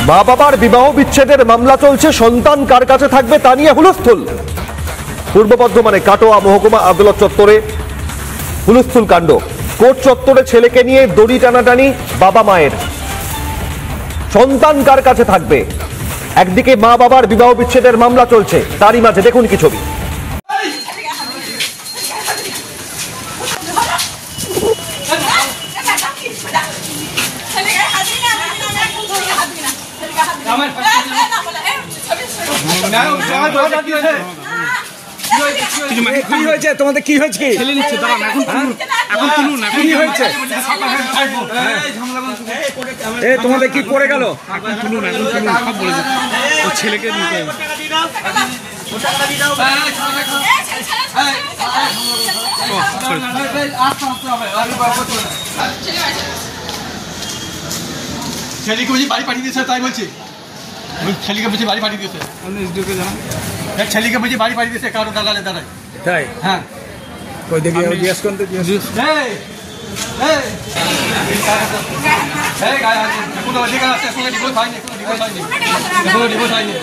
মা বাবার বিবাহ বিচ্ছেদের মামলা চলছে, সন্তান কার কাছে থাকবে তা নিয়ে হুলস্থুল। পূর্ব বর্ধমানে কাটোয়া মহকুমা আদালত চত্বরে হুলস্থুল কাণ্ড। কোর্ট চত্বরে ছেলেকে নিয়ে দড়ি টানাটানি বাবা মায়ের। সন্তান কার কাছে থাকবে, একদিকে মা বাবার বিবাহ বিচ্ছেদের মামলা চলছে, তারই মাঝে দেখুন কি ছবি। কি হয়েছে তোমাদের? কি হয়েছে? কি ঠেলে নিচ্ছে? দাঁড়ান, এখন তুলুন। কি হয়েছে? তোমাদের কি পড়ে গেল? এখন তুলুন, সব বলে দিন। ও ছেলেকে নিতে ছেলেকে বলছি বাড়ি পাঠিয়ে দিয়েছে, তাই বলছি। ছেলেকে বলছি বাড়ি পাঠিয়ে দিয়েছে, ছেলেকে বলছি বাড়ি পাঠিয়ে দিয়েছে কারো দালালে দাঁড়ায়। তাই? হ্যাঁ, কই দেখি জিজ্ঞেস করুন তো। ডিভোর্স হয়নি।